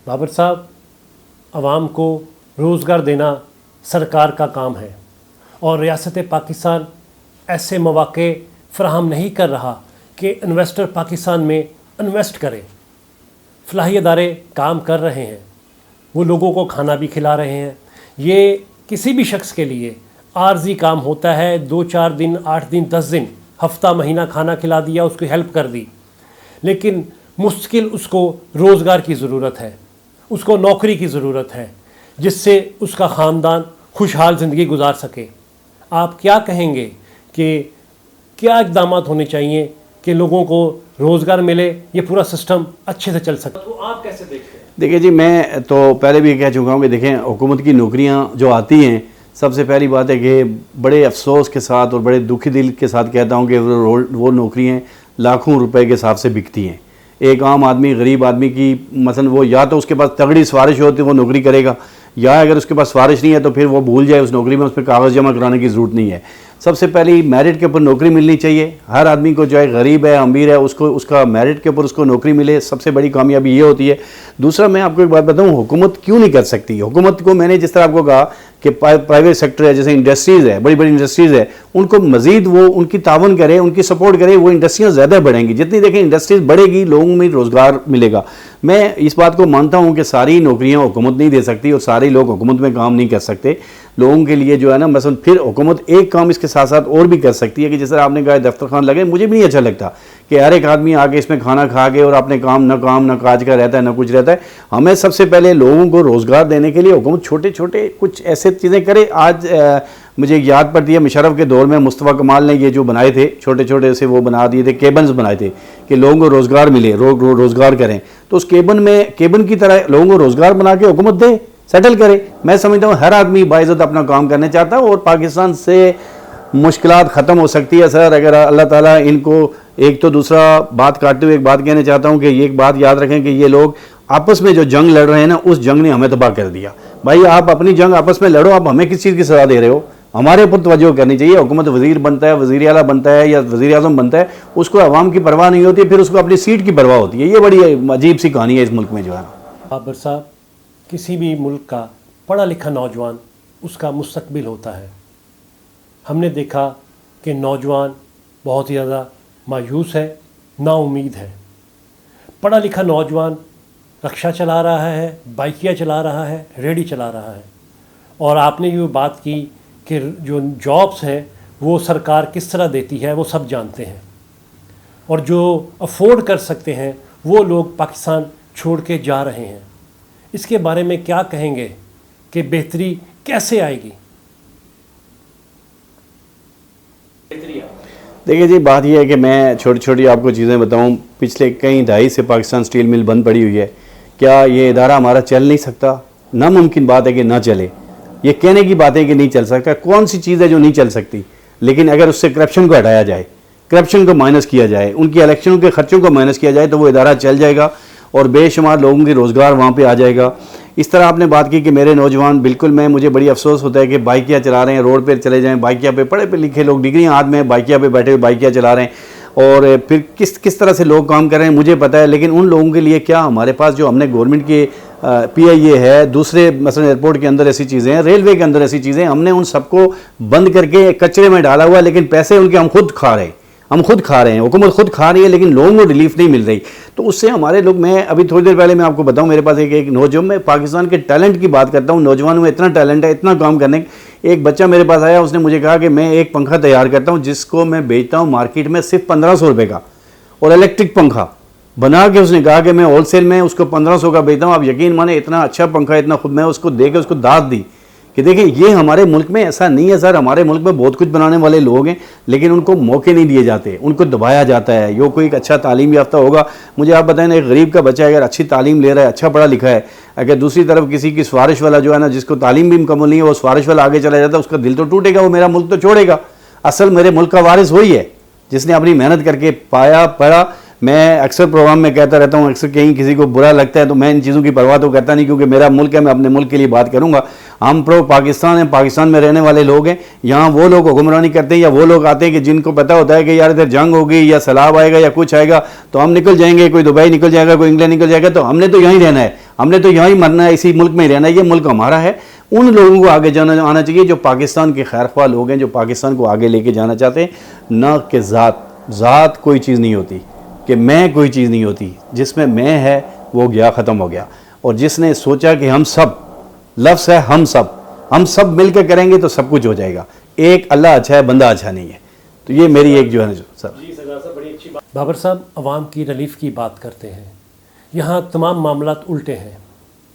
بابر صاحب، عوام کو روزگار دینا سرکار کا کام ہے اور ریاست پاکستان ایسے مواقع فراہم نہیں کر رہا کہ انویسٹر پاکستان میں انویسٹ کرے۔ فلاحی ادارے کام کر رہے ہیں، وہ لوگوں کو کھانا بھی کھلا رہے ہیں۔ یہ کسی بھی شخص کے لیے عارضی کام ہوتا ہے، 2-4 دن، 8 دن، 10 دن، ہفتہ مہینہ کھانا کھلا دیا، اس کو ہیلپ کر دی، لیکن مستقل اس کو روزگار کی ضرورت ہے، اس کو نوکری کی ضرورت ہے جس سے اس کا خاندان خوشحال زندگی گزار سکے۔ آپ کیا کہیں گے کہ کیا اقدامات ہونے چاہیے کہ لوگوں کو روزگار ملے، یہ پورا سسٹم اچھے سے چل سکے؟ تو آپ کیسے دیکھتے ہیں؟ دیکھیں جی، میں تو پہلے بھی کہہ چکا ہوں کہ دیکھیں حکومت کی نوکریاں جو آتی ہیں، سب سے پہلی بات ہے کہ بڑے افسوس کے ساتھ اور بڑے دکھی دل کے ساتھ کہتا ہوں کہ وہ نوکریاں لاکھوں روپے کے حساب سے بکتی ہیں۔ ایک عام آدمی، غریب آدمی کی مثلا وہ یا تو اس کے پاس تگڑی سفارش ہوتی ہے وہ نوکری کرے گا، یا اگر اس کے پاس سفارش نہیں ہے تو پھر وہ بھول جائے اس نوکری میں، اس پہ کاغذ جمع کرانے کی ضرورت نہیں ہے۔ سب سے پہلی میرٹ کے اوپر نوکری ملنی چاہیے ہر آدمی کو، چاہے غریب ہے امیر ہے، اس کا میرٹ کے اوپر اس کو نوکری ملے، سب سے بڑی کامیابی یہ ہوتی ہے۔ دوسرا میں آپ کو ایک بات بتاؤں، حکومت کیوں نہیں کر سکتی؟ حکومت کو میں نے جس طرح آپ کو کہا کہ پرائیویٹ سیکٹر ہے، جیسے انڈسٹریز ہے، بڑی بڑی انڈسٹریز ہے، ان کو مزید وہ ان کی تعاون کرے، ان کی سپورٹ کرے، وہ انڈسٹریاں زیادہ بڑھیں گی۔ جتنی دیکھیں انڈسٹریز بڑھے گی، لوگوں میں روزگار ملے گا۔ میں اس بات کو مانتا ہوں کہ ساری نوکریاں حکومت نہیں دے سکتی اور سارے لوگ حکومت میں کام نہیں کر سکتے۔ لوگوں کے لیے جو ہے نا، مثلا پھر حکومت ایک کام اس کے ساتھ ساتھ اور بھی کر سکتی ہے کہ جس طرح آپ نے کہا دفتر خان لگے، مجھے بھی نہیں اچھا لگتا کہ ہر ایک آدمی آ کے اس میں کھانا کھا کے اور اپنے کام نہ کاج کا رہتا ہے، نہ کچھ رہتا ہے۔ ہمیں سب سے پہلے لوگوں کو روزگار دینے کے لیے حکومت چھوٹے چھوٹے کچھ ایسے چیزیں کرے۔ آج مجھے یاد پڑتی ہے مشرف کے دور میں مصطفیٰ کمال نے یہ جو بنائے تھے چھوٹے چھوٹے سے، وہ بنا دیے تھے، کیبنز بنائے تھے کہ لوگوں کو روزگار ملے، روزگار کریں۔ تو اس کیبن کی طرح لوگوں کو روزگار بنا کے حکومت دے، سیٹل کرے۔ میں سمجھتا ہوں ہر آدمی باعزت اپنا کام کرنا چاہتا ہے اور پاکستان سے مشکلات ختم ہو سکتی ہے سر، اگر اللہ تعالیٰ ان کو ایک تو دوسرا بات کاٹتے ہوئے ایک بات کہنا چاہتا ہوں کہ یہ ایک بات یاد رکھیں کہ یہ لوگ آپس میں جو جنگ لڑ رہے ہیں نا، اس جنگ نے ہمیں تباہ کر دیا۔ بھائی آپ اپنی جنگ آپس میں لڑو، آپ ہمیں کس چیز کی سزا دے رہے ہو؟ ہمارے اوپر توجہ کرنی چاہیے۔ حکومت وزیر بنتا ہے، وزیر اعلیٰ بنتا ہے یا وزیر اعظم بنتا ہے، اس کو عوام کی پرواہ نہیں ہوتی، پھر اس کو اپنی سیٹ کی پرواہ ہوتی ہے۔ یہ بڑی عجیب سی کہانی ہے اس ملک میں جو ہے۔ بابر صاحب، کسی بھی ملک کا پڑھا لکھا نوجوان اس کا مستقبل ہوتا ہے۔ ہم نے دیکھا کہ نوجوان بہت ہی زیادہ مایوس ہے، نا امید ہے۔ پڑھا لکھا نوجوان رکشہ چلا رہا ہے، بائکیا چلا رہا ہے، ریڑھی چلا رہا ہے، اور آپ نے یہ بات کی کہ جو جابس ہیں وہ سرکار کس طرح دیتی ہے وہ سب جانتے ہیں، اور جو افورڈ کر سکتے ہیں وہ لوگ پاکستان چھوڑ کے جا رہے ہیں۔ اس کے بارے میں کیا کہیں گے کہ بہتری کیسے آئے گی؟ دیکھیے جی، بات یہ ہے کہ میں چھوٹی چھوٹی آپ کو چیزیں بتاؤں۔ پچھلے کئی دہائی سے پاکستان سٹیل مل بند پڑی ہوئی ہے۔ کیا یہ ادارہ ہمارا چل نہیں سکتا؟ ناممکن بات ہے کہ نہ چلے۔ یہ کہنے کی بات ہے کہ نہیں چل سکتا۔ کون سی چیز ہے جو نہیں چل سکتی؟ لیکن اگر اس سے کرپشن کو ہٹایا جائے، کرپشن کو مائنس کیا جائے، ان کی الیکشنوں کے خرچوں کو مائنس کیا جائے، تو وہ ادارہ چل جائے گا اور بے شمار لوگوں کی روزگار وہاں پہ آ جائے گا۔ اس طرح آپ نے بات کی کہ میرے نوجوان، بالکل مجھے بڑی افسوس ہوتا ہے کہ بائکیا چلا رہے ہیں، روڈ پہ چلے جائیں، بائکیا پہ پڑھے لکھے لوگ، ڈگریاں ہاتھ میں، بائکیا پہ بیٹھے ہوئے بائکیا چلا رہے ہیں، اور پھر کس طرح سے لوگ کام کر رہے ہیں مجھے پتہ ہے۔ لیکن ان لوگوں کے لیے کیا ہمارے پاس جو ہم نے گورنمنٹ کے پی آئی اے ہے، دوسرے مثلا ایئرپورٹ کے اندر ایسی چیزیں ہیں، ریلوے کے اندر ایسی چیزیں، ہم نے ان سب کو بند کر کے کچرے میں ڈالا ہوا ہے، لیکن پیسے ان کے ہم خود کھا رہے ہیں، حکومت خود کھا رہی ہے، لیکن لوگوں کو ریلیف نہیں مل رہی۔ تو اس سے ہمارے لوگ، میں ابھی تھوڑی دیر پہلے میں آپ کو بتاؤں، میرے پاس ایک نوجوان، میں پاکستان کے ٹیلنٹ کی بات کرتا ہوں، نوجوانوں میں اتنا ٹیلنٹ ہے، اتنا کام کرنے۔ ایک بچہ میرے پاس آیا، اس نے مجھے کہا کہ میں ایک پنکھا تیار کرتا ہوں جس کو میں بیچتا ہوں مارکیٹ میں صرف 1500 روپے کا، اور الیکٹرک پنکھا بنا کے اس نے کہا کہ میں ہول سیل میں اس کو 1500 کا بیچتا ہوں۔ آپ یقین مانیں اتنا اچھا پنکھا، اتنا خود میں اس کو دے کے اس کو داد دی کہ دیکھیں یہ ہمارے ملک میں ایسا نہیں ہے سر۔ ہمارے ملک میں بہت کچھ بنانے والے لوگ ہیں، لیکن ان کو موقع نہیں دیے جاتے، ان کو دبایا جاتا ہے۔ یہ کوئی ایک اچھا تعلیم یافتہ ہوگا، مجھے آپ بتائیں نا، ایک غریب کا بچہ اگر اچھی تعلیم لے رہا ہے، اچھا پڑھا لکھا ہے، اگر دوسری طرف کسی کی سفارش والا جو ہے نا، جس کو تعلیم بھی مکمل نہیں ہے، وہ سفارش والا آگے چلا جاتا ہے، اس کا دل تو ٹوٹے گا، وہ میرا ملک تو چھوڑے گا۔ اصل میرے ملک کا وارث وہی ہے جس نے اپنی محنت کر کے پایا پڑھا۔ میں اکثر پروگرام میں کہتا رہتا ہوں، اکثر کہیں کسی کو برا لگتا ہے تو میں ان چیزوں کی پرواہ تو کرتا نہیں، کیونکہ میرا ملک ہے، میں اپنے ملک کے لیے بات کروں گا۔ ہم پرو پاکستان ہیں، پاکستان میں رہنے والے لوگ ہیں۔ یہاں وہ لوگ حکمرانی کرتے ہیں یا وہ لوگ آتے ہیں کہ جن کو پتہ ہوتا ہے کہ یار ادھر جنگ ہوگی یا سیلاب آئے گا یا کچھ آئے گا تو ہم نکل جائیں گے، کوئی دبئی نکل جائے گا، کوئی انگلینڈ نکل جائے گا، تو ہم نے تو یہیں رہنا ہے۔ ہم نے تو یہاں ہی مرنا ہے, اسی ملک میں ہی رہنا ہے, یہ ملک ہمارا ہے. ان لوگوں کو آگے آنا چاہیے جو پاکستان کے خیر خواہ لوگ ہیں, جو پاکستان کو آگے لے کے جانا چاہتے ہیں. نہ کہ ذات کوئی چیز نہیں ہوتی, کہ میں کوئی چیز نہیں ہوتی. جس میں ہے وہ گیا, ختم ہو گیا. اور جس نے سوچا کہ ہم سب, لفظ ہے ہم سب مل کے کریں گے تو سب کچھ ہو جائے گا. ایک اللہ اچھا ہے, بندہ اچھا نہیں ہے. تو یہ میری ایک جو ہے سر. بابر صاحب, عوام کی ریلیف کی بات کرتے ہیں. یہاں تمام معاملات الٹے ہیں.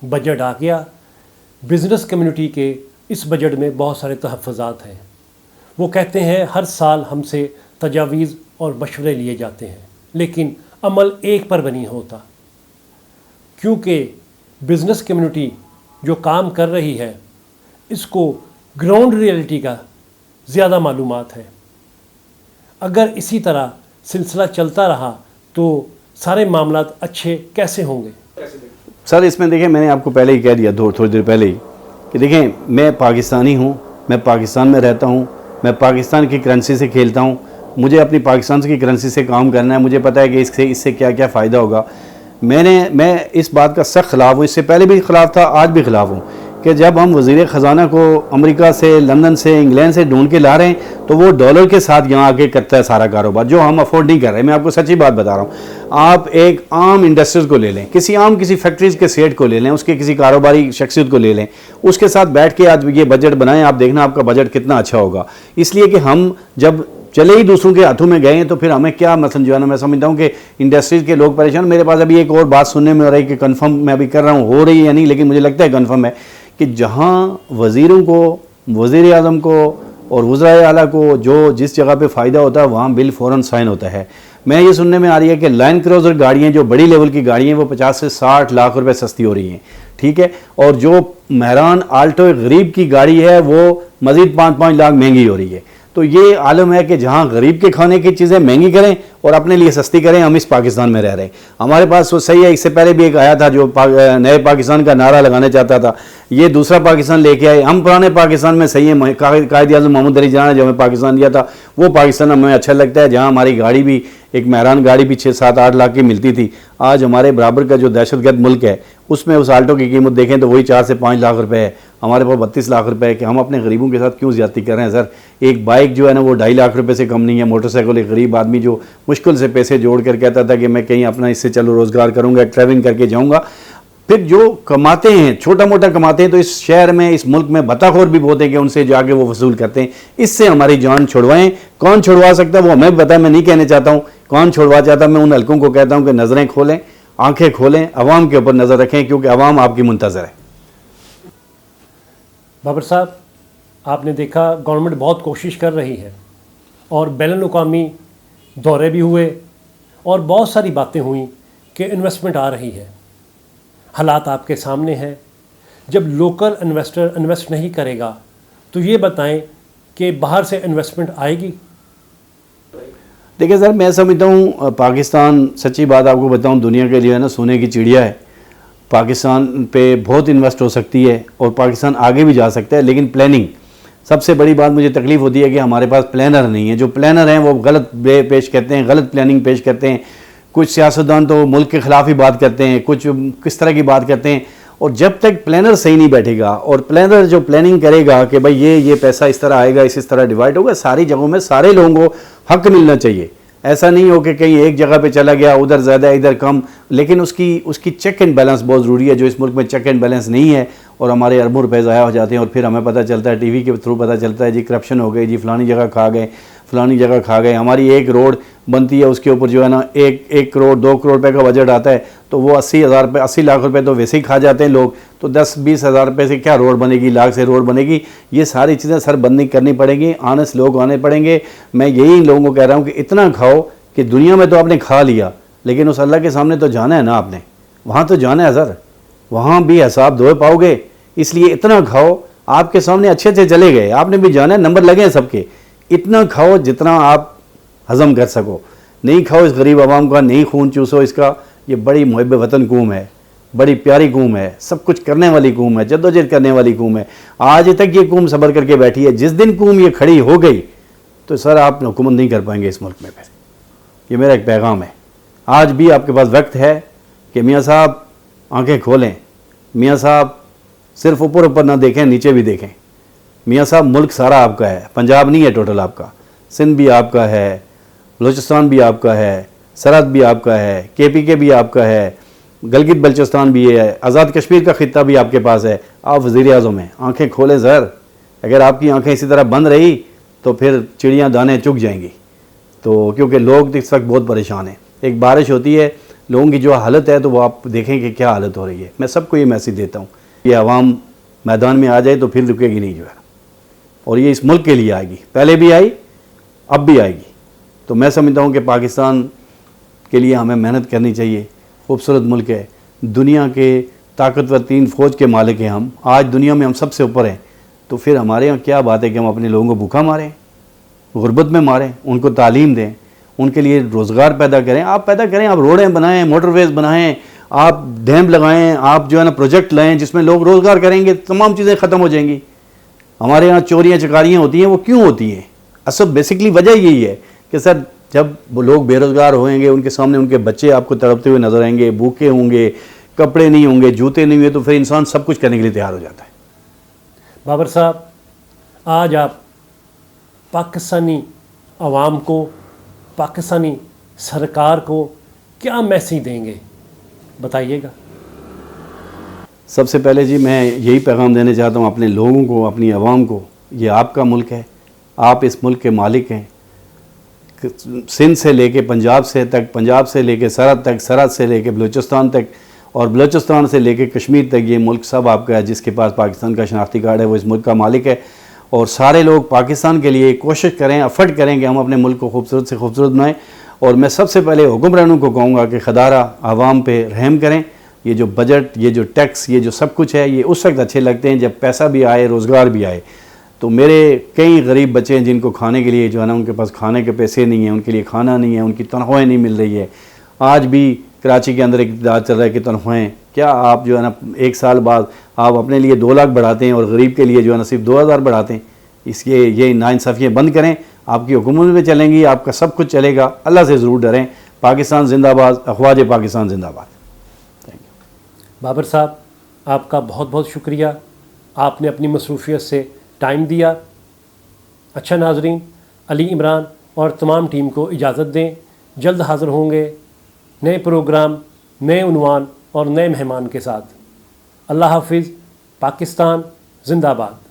بجٹ آ گیا, بزنس کمیونٹی کے اس بجٹ میں بہت سارے تحفظات ہیں. وہ کہتے ہیں ہر سال ہم سے تجاویز اور مشورے لیے جاتے ہیں, لیکن عمل ایک پر بھی نہیں ہوتا, کیونکہ بزنس کمیونٹی جو کام کر رہی ہے اس کو گراؤنڈ ریئلٹی کا زیادہ معلومات ہے. اگر اسی طرح سلسلہ چلتا رہا تو سارے معاملات اچھے کیسے ہوں گے؟ سر اس میں دیکھیں, میں نے آپ کو پہلے ہی کہہ دیا تھوڑی دیر پہلے ہی کہ دیکھیں میں پاکستانی ہوں, میں پاکستان میں رہتا ہوں, میں پاکستان کی کرنسی سے کھیلتا ہوں. مجھے اپنی پاکستان کی کرنسی سے کام کرنا ہے. مجھے پتہ ہے کہ اس سے کیا کیا فائدہ ہوگا. میں اس بات کا سخت خلاف ہوں, اس سے پہلے بھی خلاف تھا, آج بھی خلاف ہوں, کہ جب ہم وزیر خزانہ کو امریکہ سے, لندن سے, انگلینڈ سے ڈھونڈ کے لا رہے ہیں تو وہ ڈالر کے ساتھ یہاں آ کے کرتا ہے سارا کاروبار, جو ہم افورڈ نہیں کر رہے. میں آپ کو سچی بات بتا رہا ہوں. آپ ایک عام انڈسٹریز کو لے لیں, کسی فیکٹریز کے سیٹ کو لے لیں, اس کے کسی کاروباری شخصیت کو لے لیں, اس کے ساتھ بیٹھ کے آج یہ بجٹ بنائیں, آپ دیکھنا آپ کا بجٹ کتنا اچھا ہوگا. اس لیے کہ ہم جب چلے ہی دوسروں کے ہاتھوں میں گئے ہیں تو پھر ہمیں کیا مثلا جو ہے نا, میں سمجھتا ہوں کہ انڈسٹریز کے لوگ پریشان. میرے پاس ابھی ایک اور بات سننے میں ہو رہی ہے کہ کنفرم میں ابھی کر رہا ہوں, ہو رہی ہے یا نہیں, لیکن مجھے لگتا ہے کنفرم ہے کہ جہاں وزیروں کو, وزیر اعظم کو اور وزرائے اعلیٰ کو جس جگہ پہ فائدہ ہوتا ہے وہاں بل فوراً سائن ہوتا ہے. میں یہ سننے میں آ رہی ہے کہ لائن کروزر گاڑیاں جو بڑی لیول کی گاڑیاں وہ 50 سے 60 لاکھ روپے سستی ہو رہی ہیں, ٹھیک ہے, اور جو مہران آلٹو غریب کی گاڑی ہے وہ مزید 5-5 لاکھ مہنگی ہو رہی ہے. تو یہ عالم ہے کہ جہاں غریب کے کھانے کی چیزیں مہنگی کریں اور اپنے لیے سستی کریں. ہم اس پاکستان میں رہ رہے ہیں, ہمارے پاس وہ صحیح ہے. اس سے پہلے بھی ایک آیا تھا جو نئے پاکستان کا نعرہ لگانا چاہتا تھا, یہ دوسرا پاکستان لے کے آئے. ہم پرانے پاکستان میں صحیح ہے, قائد اعظم محمد علی جناح نے جو ہمیں پاکستان دیا تھا وہ پاکستان ہمیں اچھا لگتا ہے, جہاں ہماری گاڑی بھی ایک مہران گاڑی بھی 6-7-8 لاکھ کی ملتی تھی. آج ہمارے برابر کا جو دہشت گرد ملک ہے اس میں اس آلٹو کی قیمت دیکھیں تو وہی 4 سے 5 لاکھ روپے ہے, ہمارے پاس 32 لاکھ روپے ہے. کہ ہم اپنے غریبوں کے ساتھ کیوں زیادتی کر رہے ہیں سر؟ ایک بائک جو ہے نا وہ 2.5 لاکھ روپے سے کم نہیں ہے. موٹر سائیکل ایک غریب آدمی جو مشکل سے پیسے جوڑ کر کہتا تھا کہ میں کہیں اپنا اس سے چلو روزگار کروں گا, ٹریولنگ کر کے جاؤں گا, پھر جو کماتے ہیں چھوٹا موٹا کماتے ہیں تو اس شہر میں اس ملک میں بطاخور بھی بہت ہے کہ ان سے جا کے وہ وصول کرتے ہیں. اس سے ہماری جان چھڑوائیں. کون چھڑوا سکتا ہے وہ ہمیں پتہ ہے, میں نہیں کہنے چاہتا ہوں کون چھڑوا چاہتا. میں ان حلقوں کو کہتا ہوں کہ نظریں کھولیں, آنکھیں کھولیں, عوام کے اوپر نظر رکھیں, کیونکہ عوام آپ کی منتظر ہے. بابر صاحب, آپ نے دیکھا گورنمنٹ بہت کوشش کر رہی ہے اور بین الاقوامی دورے بھی ہوئے اور بہت ساری باتیں ہوئیں کہ انویسٹمنٹ آ رہی ہے. حالات آپ کے سامنے ہیں. جب لوکل انویسٹر انویسٹ نہیں کرے گا تو یہ بتائیں کہ باہر سے انویسٹمنٹ آئے گی؟ دیکھیں سر, میں سمجھتا ہوں پاکستان, سچی بات آپ کو بتاؤں, دنیا کے لیے نا سونے کی چڑیا ہے. پاکستان پہ بہت انویسٹ ہو سکتی ہے اور پاکستان آگے بھی جا سکتا ہے, لیکن پلاننگ سب سے بڑی بات مجھے تکلیف ہوتی ہے کہ ہمارے پاس پلانر نہیں ہے. جو پلانر ہیں وہ غلط پیش کرتے ہیں, غلط پلاننگ پیش کرتے ہیں. کچھ سیاستدان تو ملک کے خلاف ہی بات کرتے ہیں, کچھ کس طرح کی بات کرتے ہیں. اور جب تک پلانر صحیح نہیں بیٹھے گا اور پلانر جو پلاننگ کرے گا کہ بھائی یہ پیسہ اس طرح آئے گا, اس طرح ڈیوائڈ ہوگا, ساری جگہوں میں سارے لوگوں کو حق ملنا چاہیے. ایسا نہیں ہو کہ کہیں ایک جگہ پہ چلا گیا, ادھر زیادہ ادھر کم. لیکن اس کی چیک اینڈ بیلنس بہت ضروری ہے, جو اس ملک میں چیک اینڈ بیلنس نہیں ہے اور ہمارے اربوں روپے ضائع ہو جاتے ہیں. اور پھر ہمیں پتہ چلتا ہے, ٹی وی کے تھرو پتہ چلتا ہے جی کرپشن ہو گئی, جی فلانی جگہ کھا گئے, فلانی جگہ کھا گئے. ہماری ایک روڈ بنتی ہے اس کے اوپر جو ہے نا 1 کروڑ 2 کروڑ روپے کا بجٹ آتا ہے تو وہ 80 لاکھ روپے تو ویسے ہی کھا جاتے ہیں لوگ. تو 10-20 ہزار روپے سے کیا روڈ بنے گی, لاکھ سے روڈ بنے گی. یہ ساری چیزیں سر بندی کرنی پڑیں گی, آنےسٹ لوگ آنے پڑیں گے. میں یہی لوگوں کو کہہ رہا ہوں کہ اتنا کھاؤ کہ دنیا میں تو آپ نے کھا لیا, لیکن اس اللہ کے سامنے تو جانا ہے نا آپ نے, وہاں تو جانا ہے سر, وہاں بھی حساب دھوئے پاؤ گے. اس لیے اتنا کھاؤ, آپ کے سامنے اچھے سے چلے گئے, آپ نے بھی جانا ہے, نمبر لگے ہیں سب کے. اتنا کھاؤ جتنا آپ ہضم کر سکو. نہیں کھاؤ اس غریب عوام کا, نہیں خون چوسو اس کا. یہ بڑی محب وطن قوم ہے, بڑی پیاری قوم ہے, سب کچھ کرنے والی قوم ہے, جدوجہد کرنے والی قوم ہے. آج تک یہ قوم صبر کر کے بیٹھی ہے. جس دن قوم یہ کھڑی ہو گئی تو سر آپ حکومت نہیں کر پائیں گے اس ملک میں. پھر یہ میرا ایک پیغام ہے. آج بھی آپ کے پاس وقت ہے کہ میاں صاحب آنکھیں کھولیں, میاں صاحب صرف اوپر اوپر نہ دیکھیں، نیچے بھی دیکھیں. میاں صاحب ملک سارا آپ کا ہے، پنجاب نہیں ہے ٹوٹل آپ کا، سندھ بھی آپ کا ہے، بلوچستان بھی آپ کا ہے، سرحد بھی آپ کا ہے، KPK بھی آپ کا ہے، گلگت بلچستان بھی ہے، آزاد کشمیر کا خطہ بھی آپ کے پاس ہے. آپ وزیر اعظم ہیں، آنکھیں کھولیں سر. اگر آپ کی آنکھیں اسی طرح بند رہی تو پھر چڑیاں دانے چگ جائیں گی. تو کیونکہ لوگ اس وقت بہت پریشان ہیں. ایک بارش ہوتی ہے، لوگوں کی جو حالت ہے تو وہ آپ دیکھیں کہ کیا حالت ہو رہی ہے. میں سب کو یہ میسیج دیتا ہوں، یہ عوام میدان میں آ جائے تو پھر رکے گی نہیں جو ہے، اور یہ اس ملک کے لیے آئے گی، پہلے بھی آئی اب بھی آئے گی. تو میں سمجھتا ہوں کہ پاکستان کے لیے ہمیں محنت کرنی چاہیے. خوبصورت ملک ہے، دنیا کے طاقتور 3 فوج کے مالک ہیں ہم، آج دنیا میں ہم سب سے اوپر ہیں. تو پھر ہمارے یہاں کیا بات ہے کہ ہم اپنے لوگوں کو بھوکا ماریں، غربت میں ماریں؟ ان کو تعلیم دیں، ان کے لیے روزگار پیدا کریں. آپ پیدا کریں، آپ روڈیں بنائیں، موٹر ویز بنائیں، آپ ڈیم لگائیں، آپ جو ہے نا پروجیکٹ لائیں جس میں لوگ روزگار کریں گے، تمام چیزیں ختم ہو جائیں گی. ہمارے یہاں چوریاں چکاریاں ہوتی ہیں، وہ کیوں ہوتی ہیں؟ اصل بیسکلی وجہ یہی ہے کہ سر جب وہ لوگ بے روزگار ہوئیں گے، ان کے سامنے ان کے بچے آپ کو تڑپتے ہوئے نظر آئیں گے، بھوکے ہوں گے، کپڑے نہیں ہوں گے، جوتے نہیں ہوئے، تو پھر انسان سب کچھ کرنے کے لیے تیار ہو جاتا ہے. بابر صاحب، آج آپ پاکستانی عوام کو، پاکستانی سرکار کو کیا میسیج دیں گے؟ بتائیے گا. سب سے پہلے جی میں یہی پیغام دینا چاہتا ہوں اپنے لوگوں کو، اپنی عوام کو، یہ آپ کا ملک ہے، آپ اس ملک کے مالک ہیں. سندھ سے لے کے پنجاب سے تک، پنجاب سے لے کے سرحد تک، سرحد سے لے کے بلوچستان تک، اور بلوچستان سے لے کے کشمیر تک، یہ ملک سب آپ کا ہے. جس کے پاس پاکستان کا شناختی کارڈ ہے وہ اس ملک کا مالک ہے. اور سارے لوگ پاکستان کے لیے کوشش کریں، ایفرٹ کریں کہ ہم اپنے ملک کو خوبصورت سے خوبصورت بنائیں. اور میں سب سے پہلے حکمرانوں کو کہوں گا کہ خدارہ عوام پہ رحم کریں. یہ جو بجٹ، یہ جو ٹیکس، یہ جو سب کچھ ہے، یہ اس وقت اچھے لگتے ہیں جب پیسہ بھی آئے، روزگار بھی آئے. تو میرے کئی غریب بچے ہیں جن کو کھانے کے لیے جو ہے نا ان کے پاس کھانے کے پیسے نہیں ہیں، ان کے لیے کھانا نہیں ہے، ان کی تنخواہیں نہیں مل رہی ہے. آج بھی کراچی کے اندر اقتدار چل رہا ہے کہ تنخواہیں کیا، آپ جو ہے نا 1 سال بعد آپ اپنے لیے 2 لاکھ بڑھاتے ہیں اور غریب کے لیے جو ہے نا صرف 2000 بڑھاتے ہیں. اس لیے یہ ناانصافیاں بند کریں. آپ کی حکومت میں چلیں گی، آپ کا سب کچھ چلے گا. اللہ سے ضرور ڈریں. پاکستان زندہ باد، افواج پاکستان زندہ باد. بابر صاحب، آپ کا بہت بہت شکریہ، آپ نے اپنی مصروفیت سے ٹائم دیا. اچھا ناظرین، علی عمران اور تمام ٹیم کو اجازت دیں. جلد حاضر ہوں گے نئے پروگرام، نئے عنوان اور نئے مہمان کے ساتھ. اللہ حافظ. پاکستان زندہ باد.